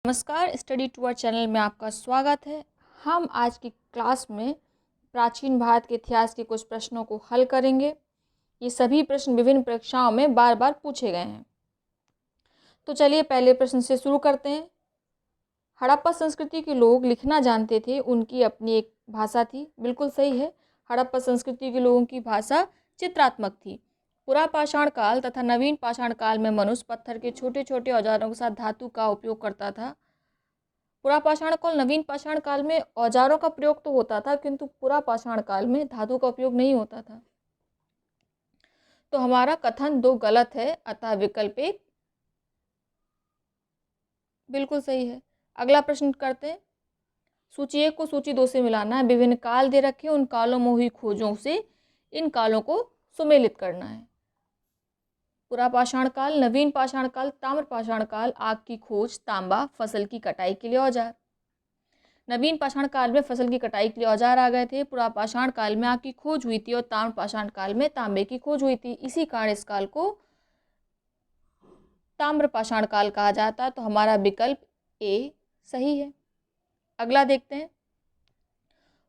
नमस्कार, study tour channel में आपका स्वागत है। हम आज की क्लास में प्राचीन भारत के इतिहास के कुछ प्रश्नों को हल करेंगे। ये सभी प्रश्न विभिन्न परीक्षाओं में बार बार पूछे गए हैं। तो चलिए पहले प्रश्न से शुरू करते हैं। हड़प्पा संस्कृति के लोग लिखना जानते थे, उनकी अपनी एक भाषा थी। बिल्कुल सही है। हड़प्पा संस्कृति के लोगों की भाषा चित्रात्मक थी। पुरा पाषाण काल तथा नवीन पाषाण काल में मनुष्य पत्थर के छोटे छोटे औजारों के साथ धातु का उपयोग करता था। पुरा पाषाण काल नवीन पाषाण काल में औजारों का प्रयोग तो होता था, किंतु पुरा पाषाण काल में धातु का उपयोग नहीं होता था। तो हमारा कथन 2 गलत है, अतः विकल्प 1 बिल्कुल सही है। अगला प्रश्न करते हैं। सूची 1 को सूची 2 से मिलाना है। विभिन्न काल दे रखे, उन कालों में हुई खोजों से इन कालों को सुमेलित करना है। पुरा पाषाण काल, नवीन पाषाण काल, ताम्र पाषाण काल, आग की खोज, तांबा, फसल की कटाई के लिए औजार। नवीन पाषाण काल में फसल की कटाई के लिए औजार आ गए थे। पुरा पाषाण काल में आग की खोज हुई थी और ताम्र पाषाण काल में तांबे की खोज हुई थी। इसी कारण इस काल को ताम्र पाषाण काल कहा जाता है। तो हमारा विकल्प ए सही है। अगला देखते हैं।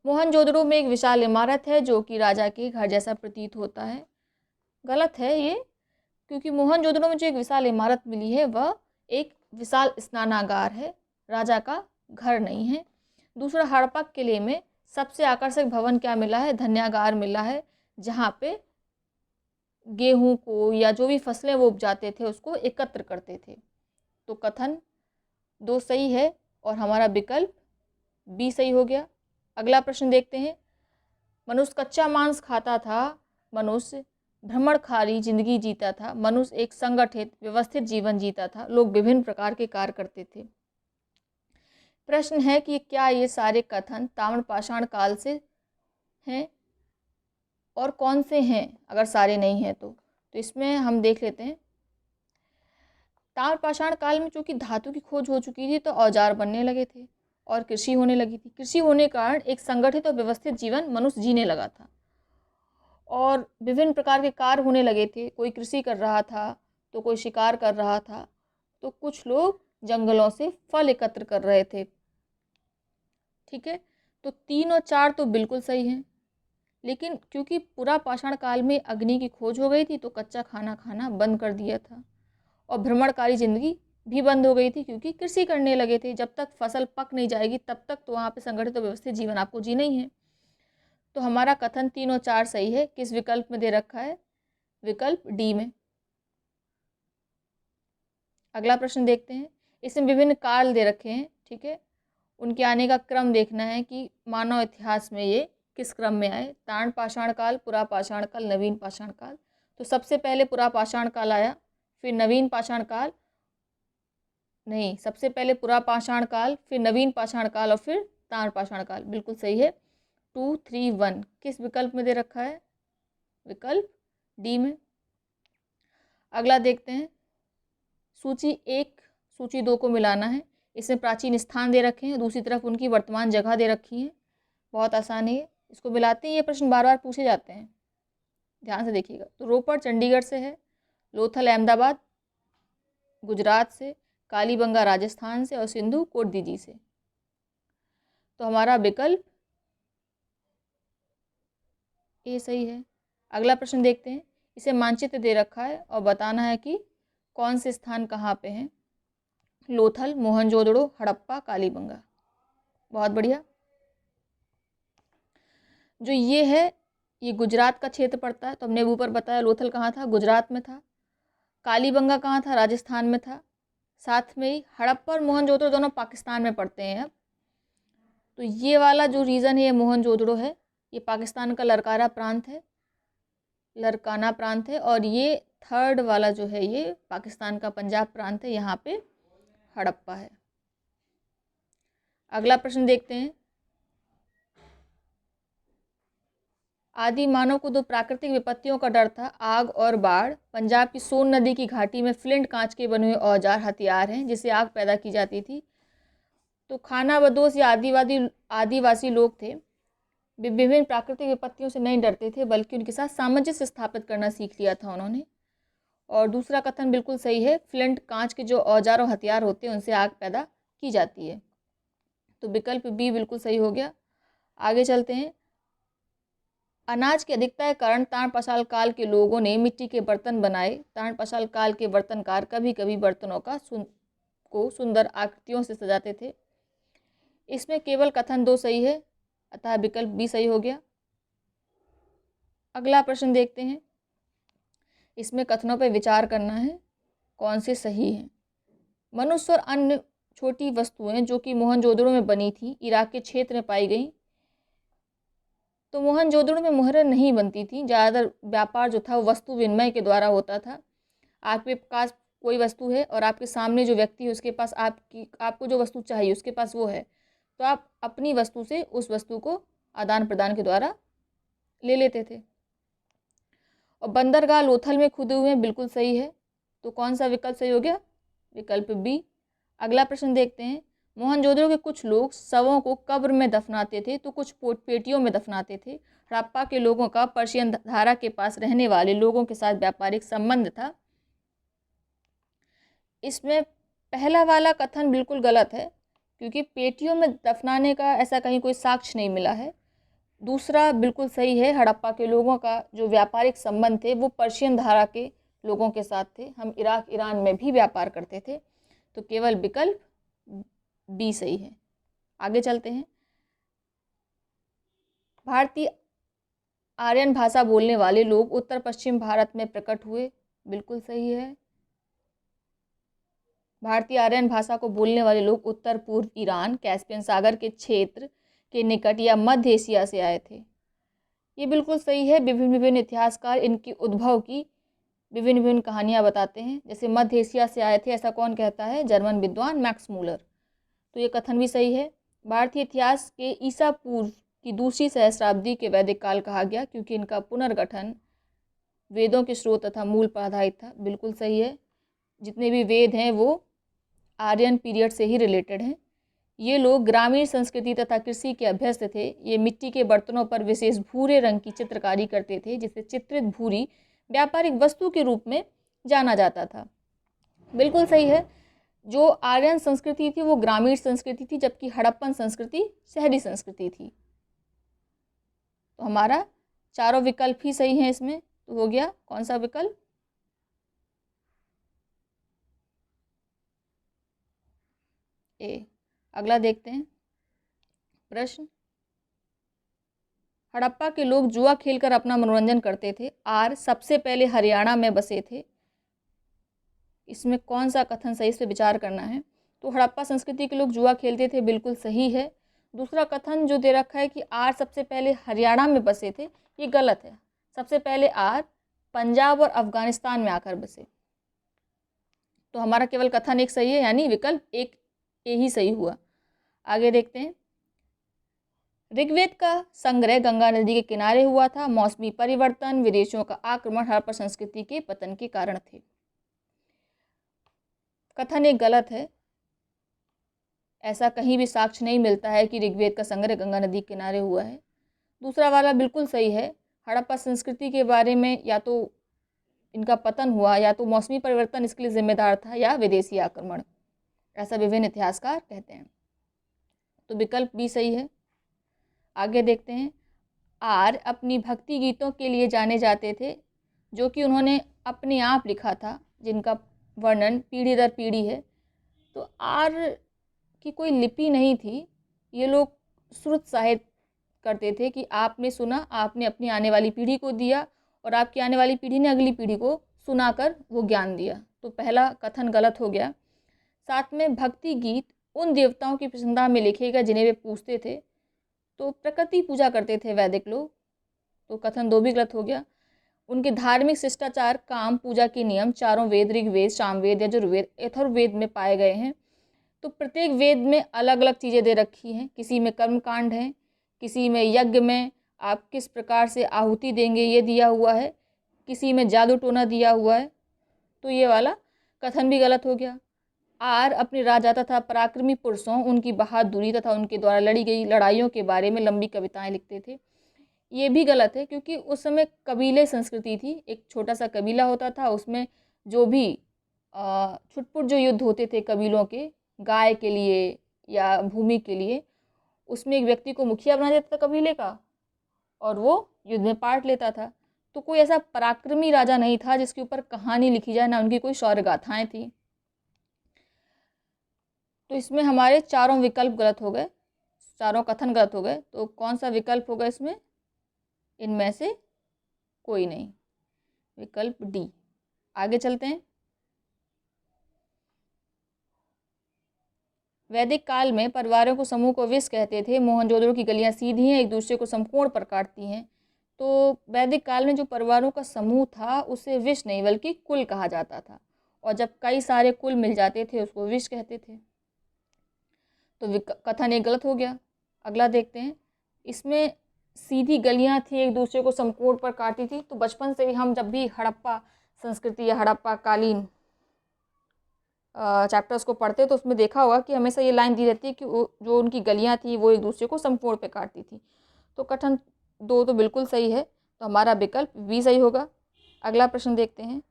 मोहनजोदड़ो में एक विशाल इमारत है जो कि राजा के घर जैसा प्रतीत होता है। गलत है ये, क्योंकि मोहनजोदड़ो में जो एक विशाल इमारत मिली है वह एक विशाल स्नानागार है, राजा का घर नहीं है। दूसरा, हड़प्पा किले में सबसे आकर्षक भवन क्या मिला है? धन्यागार मिला है, जहाँ पे गेहूं को या जो भी फसलें वो उपजाते थे उसको एकत्र करते थे। तो कथन 2 सही है और हमारा विकल्प बी सही हो गया। अगला प्रश्न देखते हैं। मनुष्य कच्चा मांस खाता था, मनुष्य भ्रमणकारी जिंदगी जीता था, मनुष्य एक संगठित व्यवस्थित जीवन जीता था, लोग विभिन्न प्रकार के कार्य करते थे। प्रश्न है कि क्या ये सारे कथन ताम्र पाषाण काल से हैं और कौन से हैं, अगर सारे नहीं हैं तो इसमें हम देख लेते हैं। ताम्र पाषाण काल में चूंकि धातु की खोज हो चुकी थी तो औजार बनने लगे थे और कृषि होने लगी थी। कृषि होने के कारण एक संगठित और व्यवस्थित जीवन मनुष्य जीने लगा था और विभिन्न प्रकार के कार्य होने लगे थे। कोई कृषि कर रहा था तो कोई शिकार कर रहा था, तो कुछ लोग जंगलों से फल एकत्र कर रहे थे। ठीक है, तो 3 और 4 तो बिल्कुल सही हैं, लेकिन क्योंकि पूरा पाषाण काल में अग्नि की खोज हो गई थी तो कच्चा खाना खाना बंद कर दिया था और भ्रमणकारी जिंदगी भी बंद हो गई थी, क्योंकि कृषि करने लगे थे। जब तक फसल पक नहीं जाएगी तब तक तो वहाँ पे संगठित और व्यवस्थित जीवन आपको जीना ही है। तो हमारा कथन 3 और 4 सही है। किस विकल्प में दे रखा है? विकल्प डी में। अगला प्रश्न देखते हैं। इसमें विभिन्न काल दे रखे हैं, ठीक है, उनके आने का क्रम देखना है कि मानव इतिहास में ये किस क्रम में आए। ताम्र पाषाण काल, पुरा पाषाण काल, नवीन पाषाण काल। तो सबसे पहले पुरा पाषाण काल आया, फिर नवीन पाषाण काल, नहीं, सबसे पहले पुरा पाषाण काल, फिर नवीन पाषाण काल और फिर ताम्र पाषाण काल। बिल्कुल सही है। 2, 3, 1 किस विकल्प में दे रखा है? विकल्प डी में। अगला देखते हैं। सूची 1 सूची 2 को मिलाना है। इसमें प्राचीन स्थान दे रखे हैं, दूसरी तरफ उनकी वर्तमान जगह दे रखी है। बहुत आसान है, इसको मिलाते हैं। ये प्रश्न बार बार पूछे जाते हैं, ध्यान से देखिएगा। तो रोपड़ चंडीगढ़ से है, लोथल अहमदाबाद गुजरात से, कालीबंगा राजस्थान से और सिंधु कोटदीजी से। तो हमारा विकल्प ए सही है। अगला प्रश्न देखते हैं। इसे मानचित्र दे रखा है और बताना है कि कौन से स्थान कहाँ पे हैं। लोथल, मोहनजोदड़ो, हड़प्पा, कालीबंगा। बहुत बढ़िया। जो ये है ये गुजरात का क्षेत्र पड़ता है, तो हमने ऊपर बताया लोथल कहाँ था? गुजरात में था। कालीबंगा कहाँ था? राजस्थान में था। साथ में ही हड़प्पा और मोहनजोदड़ो दोनों पाकिस्तान में पड़ते हैं अब। तो ये वाला जो रीजन है ये मोहनजोदड़ो है, ये पाकिस्तान का लरकाना प्रांत है, लरकाना प्रांत है। और ये थर्ड वाला जो है ये पाकिस्तान का पंजाब प्रांत है, यहाँ पे हड़प्पा है। अगला प्रश्न देखते हैं। आदि मानव को 2 प्राकृतिक विपत्तियों का डर था, आग और बाढ़। पंजाब की सोन नदी की घाटी में फ्लिंट कांच के बने हुए औजार हथियार हैं जिससे आग पैदा की जाती थी। तो खानाबदोश या आदिवासी लोग थे, विभिन्न प्राकृतिक विपत्तियों से नहीं डरते थे, बल्कि उनके साथ सामंजस्य स्थापित करना सीख लिया था उन्होंने। और दूसरा कथन बिल्कुल सही है, फ्लिंट कांच के जो औजार और हथियार होते हैं उनसे आग पैदा की जाती है। तो विकल्प बी बिल्कुल सही हो गया। आगे चलते हैं। अनाज की अधिकता के कारण ताड़ पसाल काल के लोगों ने मिट्टी के बर्तन बनाए। ताड़ पसाल काल के बर्तनकार कभी कभी बर्तनों को सुंदर आकृतियों से सजाते थे। इसमें केवल कथन 2 सही है, अतः विकल्प बी सही हो गया। अगला प्रश्न देखते हैं। इसमें कथनों पर विचार करना है, कौन से सही हैं। मनुष्य और अन्य छोटी वस्तुएं जो कि मोहनजोदड़ो में बनी थी, इराक के क्षेत्र में पाई गई। तो मोहनजोदड़ो में मोहरें नहीं बनती थी, ज़्यादातर व्यापार जो था वो वस्तु विनिमय के द्वारा होता था। आपके पास कोई वस्तु है और आपके सामने जो व्यक्ति है उसके पास आपको जो वस्तु चाहिए उसके पास वो है, तो आप अपनी वस्तु से उस वस्तु को आदान प्रदान के द्वारा ले लेते थे। और बंदरगाह लोथल में खुदे हुए बिल्कुल सही है। तो कौन सा विकल्प सही हो गया? विकल्प बी। अगला प्रश्न देखते हैं। मोहनजोदड़ो के कुछ लोग शवों को कब्र में दफनाते थे तो कुछ पेटियों में दफनाते थे। हड़प्पा के लोगों का पर्शियन धारा के पास रहने वाले लोगों के साथ व्यापारिक संबंध था। इसमें पहला वाला कथन बिल्कुल गलत है, क्योंकि पेटियों में दफनाने का ऐसा कहीं कोई साक्ष्य नहीं मिला है। दूसरा बिल्कुल सही है, हड़प्पा के लोगों का जो व्यापारिक संबंध थे वो पर्शियन धारा के लोगों के साथ थे। हम इराक ईरान में भी व्यापार करते थे। तो केवल विकल्प बी सही है। आगे चलते हैं। भारतीय आर्यन भाषा बोलने वाले लोग उत्तर पश्चिम भारत में प्रकट हुए। बिल्कुल सही है। भारतीय आर्यन भाषा को बोलने वाले लोग उत्तर पूर्व ईरान, कैस्पियन सागर के क्षेत्र के निकट या मध्य एशिया से आए थे। ये बिल्कुल सही है। विभिन्न विभिन्न इतिहासकार इनकी उद्भव की विभिन्न विभिन्न कहानियाँ बताते हैं। जैसे मध्य एशिया से आए थे ऐसा कौन कहता है? जर्मन विद्वान मैक्स मूलर। तो ये कथन भी सही है। भारतीय इतिहास के ईसा पूर्व की दूसरी सहस्राब्दी के वैदिक काल कहा गया, क्योंकि इनका पुनर्गठन वेदों के स्रोत तथा मूल पर आधारित था। बिल्कुल सही है। जितने भी वेद हैं वो आर्यन पीरियड से ही रिलेटेड हैं। ये लोग ग्रामीण संस्कृति तथा कृषि के अभ्यस्त थे। ये मिट्टी के बर्तनों पर विशेष भूरे रंग की चित्रकारी करते थे, जिसे चित्रित भूरी व्यापारिक वस्तु के रूप में जाना जाता था। बिल्कुल सही है। जो आर्यन संस्कृति थी वो ग्रामीण संस्कृति थी, जबकि हड़प्पन संस्कृति शहरी संस्कृति थी। तो हमारा चारों विकल्प ही सही हैं इसमें। तो हो गया कौन सा विकल्प? ए। अगला देखते हैं प्रश्न। हड़प्पा के लोग जुआ खेलकर अपना मनोरंजन करते थे। आर सबसे पहले हरियाणा में बसे थे। इसमें कौन सा कथन सही, इस पे विचार करना है। तो हड़प्पा संस्कृति के लोग जुआ खेलते थे, बिल्कुल सही है। दूसरा कथन जो दे रखा है कि आर सबसे पहले हरियाणा में बसे थे, ये गलत है। सबसे पहले आर पंजाब और अफगानिस्तान में आकर बसे। तो हमारा केवल कथन एक सही है, यानी विकल्प एक ए ही सही हुआ। आगे देखते हैं। ऋग्वेद का संग्रह गंगा नदी के किनारे हुआ था। मौसमी परिवर्तन, विदेशियों का आक्रमण हड़प्पा संस्कृति के पतन के कारण थे। कथन एक गलत है। ऐसा कहीं भी साक्ष्य नहीं मिलता है कि ऋग्वेद का संग्रह गंगा नदी के किनारे हुआ है। दूसरा वाला बिल्कुल सही है। हड़प्पा संस्कृति के बारे में या तो इनका पतन हुआ या तो मौसमी परिवर्तन इसके लिए जिम्मेदार था या विदेशी आक्रमण, ऐसा विभिन्न इतिहासकार कहते हैं। तो विकल्प बी सही है। आगे देखते हैं। आर अपनी भक्ति गीतों के लिए जाने जाते थे, जो कि उन्होंने अपने आप लिखा था, जिनका वर्णन पीढ़ी दर पीढ़ी है। तो आर की कोई लिपि नहीं थी। ये लोग श्रुत साहित्य करते थे कि आपने सुना, आपने अपनी आने वाली पीढ़ी को दिया और आपकी आने वाली पीढ़ी ने अगली पीढ़ी को सुनाकर वो ज्ञान दिया। तो पहला कथन गलत हो गया। साथ में भक्ति गीत उन देवताओं की प्रसन्नता में लिखे गए जिन्हें वे पूजते थे। तो प्रकृति पूजा करते थे वैदिक लोग। तो कथन 2 भी गलत हो गया। उनके धार्मिक शिष्टाचार, काम, पूजा के नियम चारों वेद, ऋग्वेद, सामवेद, यजुर्वेद, अथर्ववेद में पाए गए हैं। तो प्रत्येक वेद में अलग अलग चीज़ें दे रखी हैं। किसी में कर्मकांड है, किसी में यज्ञ में आप किस प्रकार से आहुति देंगे ये दिया हुआ है, किसी में जादू टोना दिया हुआ है। तो ये वाला कथन भी गलत हो गया। आर अपने राजा तथा पराक्रमी पुरुषों, उनकी बहादुरी तथा उनके द्वारा लड़ी गई लड़ाइयों के बारे में लंबी कविताएं लिखते थे। ये भी गलत है, क्योंकि उस समय कबीले संस्कृति थी। एक छोटा सा कबीला होता था, उसमें जो भी छुटपुट जो युद्ध होते थे कबीलों के, गाय के लिए, या भूमि के लिए, उसमें एक व्यक्ति को मुखिया बना देता था कबीले का और वो युद्ध में पार्ट लेता था। तो कोई ऐसा पराक्रमी राजा नहीं था जिसके ऊपर कहानी लिखी जाए, ना उनकी कोई शौर्य गाथाएं थी। तो इसमें हमारे चारों विकल्प गलत हो गए, चारों कथन गलत हो गए। तो कौन सा विकल्प होगा इसमें? इनमें से कोई नहीं, विकल्प डी। आगे चलते हैं। वैदिक काल में परिवारों को समूह को विष कहते थे। मोहनजोदड़ो की गलियां सीधी हैं, एक दूसरे को समकोण पर काटती हैं। तो वैदिक काल में जो परिवारों का समूह था उसे विष नहीं बल्कि कुल कहा जाता था, और जब कई सारे कुल मिल जाते थे उसको विष कहते थे। तो कथन एक गलत हो गया। अगला देखते हैं। इसमें सीधी गलियां थी, एक दूसरे को समकोण पर काटती थी। तो बचपन से ही हम जब भी हड़प्पा संस्कृति या हड़प्पा कालीन चैप्टर्स को पढ़ते तो उसमें देखा होगा कि हमेशा ये लाइन दी रहती है कि जो उनकी गलियां थी वो एक दूसरे को समकोण पे काटती थी। तो कथन 2 तो बिल्कुल सही है, तो हमारा विकल्प बी सही होगा। अगला प्रश्न देखते हैं।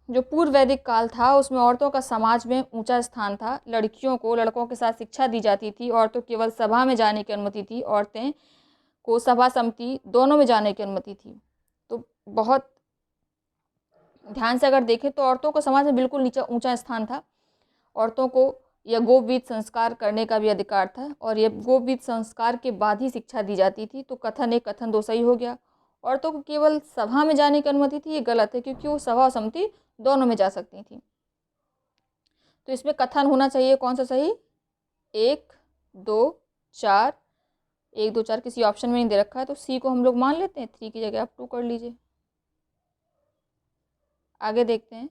जो पूर्व वैदिक काल था उसमें औरतों का समाज में ऊंचा स्थान था। लड़कियों को लड़कों के साथ शिक्षा दी जाती थी। औरतों केवल सभा में जाने की अनुमति थी, औरतें को सभा समिति दोनों में जाने की अनुमति थी। तो बहुत ध्यान से अगर देखें तो औरतों को समाज में बिल्कुल नीचा ऊंचा स्थान था। औरतों को यज्ञोपवीत संस्कार करने का भी अधिकार था, और यज्ञोपवीत संस्कार के बाद ही शिक्षा दी जाती थी। तो कथन 1 कथन 2 सही हो गया। औरतों को केवल सभा में जाने की अनुमति थी, ये गलत है, क्योंकि वो सभा और समिति दोनों में जा सकती थी। तो इसमें कथन होना चाहिए कौन सा सही? 1 2 4। 1 2 4 किसी ऑप्शन में नहीं दे रखा है, तो सी को हम लोग मान लेते हैं। 3 की जगह आप 2 कर लीजिए। आगे देखते हैं।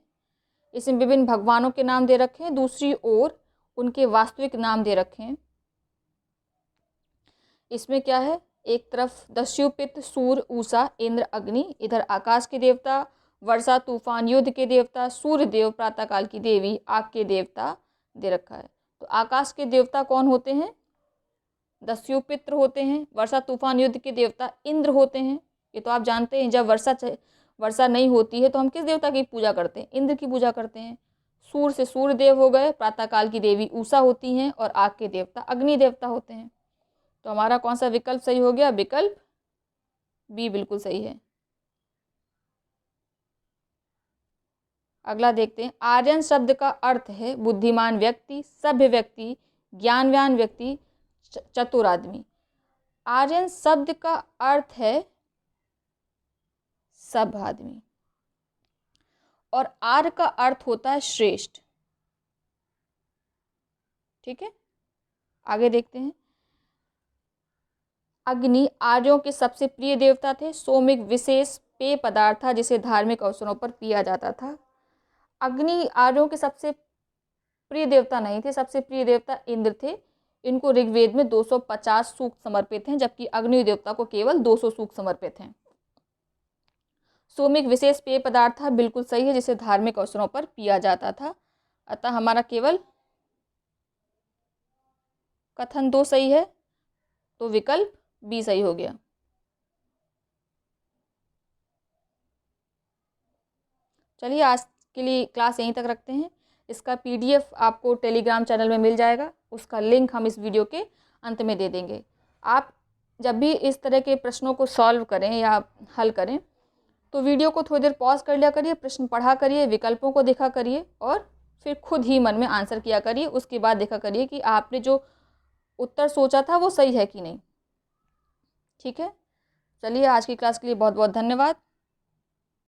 इसमें विभिन्न भगवानों के नाम दे रखे हैं, दूसरी ओर उनके वास्तविक नाम दे रखे हैं। इसमें क्या है? एक तरफ दस्युपित, सूर्य, उषा, इंद्र, अग्नि, इधर आकाश के देवता, वर्षा, तूफान, युद्ध के देवता, सूर्य देव, प्रातःकाल की देवी, आग के देवता दे रखा है। तो आकाश के देवता कौन होते हैं? दस्युपित्र होते हैं। वर्षा, तूफान, युद्ध के देवता इंद्र होते हैं। ये तो आप जानते हैं। जब वर्षा नहीं होती है तो हम किस देवता की पूजा करते हैं? इंद्र की पूजा करते हैं। सूर्य से सूर्य देव हो गए, प्रातःकाल की देवी उषा होती हैं, और आग के देवता अग्नि देवता होते हैं। तो हमारा कौन सा विकल्प सही हो गया? विकल्प बी बिल्कुल सही है। अगला देखते हैं। आर्यन शब्द का अर्थ है बुद्धिमान व्यक्ति, सभ्य व्यक्ति, ज्ञानवान व्यक्ति, चतुर आदमी। आर्यन शब्द का अर्थ है सभ्य आदमी, और आर्य का अर्थ होता है श्रेष्ठ। ठीक है, आगे देखते हैं। अग्नि आर्यों के सबसे प्रिय देवता थे। सोम एक विशेष पेय पदार्थ था जिसे धार्मिक अवसरों पर पिया जाता था। अग्नि आर्यों के सबसे प्रिय देवता नहीं थे, सबसे प्रिय देवता इंद्र थे। इनको ऋग्वेद में 250 सूक्त समर्पित हैं, जबकि अग्नि देवता को केवल 200 सूक्त समर्पित हैं। सोम एक विशेष पेय पदार्थ था, बिल्कुल सही है, जिसे धार्मिक अवसरों पर पिया जाता था। अतः हमारा केवल कथन 2 सही है, तो विकल्प बी सही हो गया। चलिए आज के लिए क्लास यहीं तक रखते हैं। इसका PDF आपको टेलीग्राम चैनल में मिल जाएगा, उसका लिंक हम इस वीडियो के अंत में दे देंगे। आप जब भी इस तरह के प्रश्नों को सॉल्व करें या हल करें तो वीडियो को थोड़ी देर पॉज कर लिया करिए, प्रश्न पढ़ा करिए, विकल्पों को देखा करिए, और फिर खुद ही मन में आंसर किया करिए। उसके बाद देखा करिए कि आपने जो उत्तर सोचा था वो सही है कि नहीं। ठीक है, चलिए आज की क्लास के लिए बहुत बहुत धन्यवाद।